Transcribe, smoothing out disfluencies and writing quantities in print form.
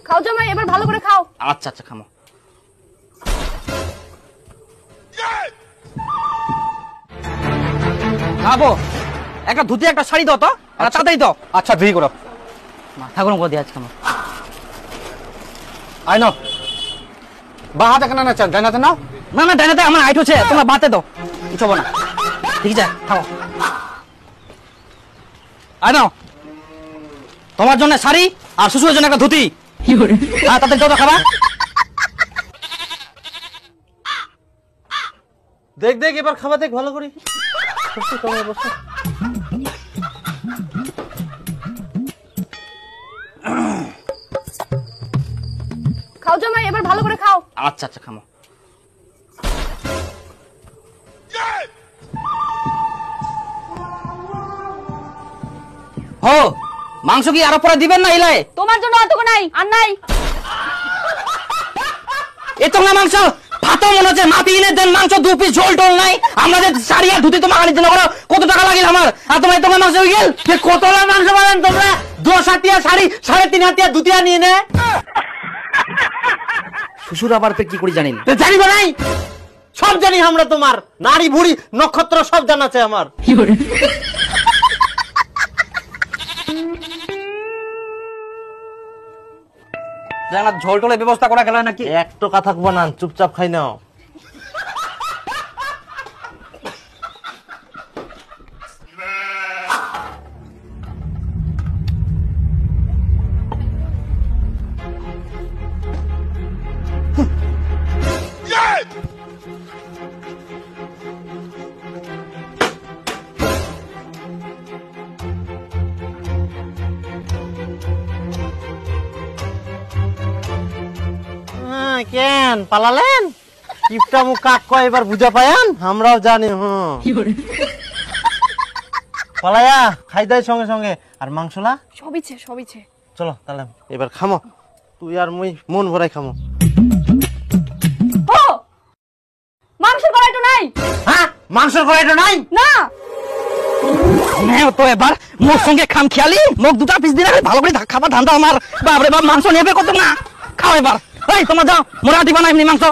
খাও জামাই, এবার ভালো করে খাও। আচ্ছা আচ্ছা খামো। খাবো। একটা ধুতি একটা শাড়ি দাও তো, তাড়াতাড়ি দাও। আচ্ছা দেরি করো। মাথা গরম করে দিয়ে আজকে আমার। আই নাও বা হাতে কেন নাচান ডাইনাতে নাও। না না ডাইনাতে আমার হাইট হচ্ছে, তোমরা বাতে দাও, কিছু হবে না। ঠিক আছে খাও। আই নাও তোমার জন্য শাড়ি আর শ্বশুরের জন্য একটা ধুতি। হ্যাঁ তাদের দাও খাবা। দেখ দেখ এবার খাবার দেখ ভালো করে। খাও জামাই, এবার ভালো করে খাও। আচ্ছা আচ্ছা খামো। হো মাংস কি আরো পরে দিবেন না ইলাই? তোমার জন্য অতটুকু নাই, আর নাই। এত না মাংস ভাতও মনে হচ্ছে মাটি এনে দেন, মাংস 2 পিস ঝোল টোল নাই। আমাদের শাড়ি আর ধুতি তোমার আনিতে না করো, কত টাকা লাগিল আমার? আর তোমার এত মাংস হয়ে গেল। কতলা মাংস বানান তোমরা? 10 হাতিয়া শাড়ি 3.5 হাতিয়া ধুতি আনিয়ে নে। শ্বশুর আবার পে কি করে জানেন? জানিব নাই, সব জানি আমরা। তোমার নারী বুড়ি নক্ষত্র সব জানাছে আমার। ঝোল টোলের ব্যবস্থা করা গেল নাকি? একটু কথা থাকবো না, চুপচাপ খাই নাও। কেন পালালেন? কিপটা মুখ কাক কয় এবার বুঝা পায়ান? আমরাও জানি। পালায়া খাই দেয় সঙ্গে সঙ্গে। আর মাংসলা সবিছে সবিছে। চলো তাহলে এবার খামো, তুই আর মুই মন ভরাই খামো। ও মাংসের কড়াইটা নাই। হ্যাঁ মাংসের কড়াইটা নাই না। তো এবার মোর সঙ্গে খাম খেয়ালি, মোক 2টা পিস দিলে ভালো করে খাবার ধান্দা আমার। বাপরে বাপ মাংস নেবে কত না, খাও এবার। এই তোমরা যাও, মোরা দিবা না এমনি মাংস।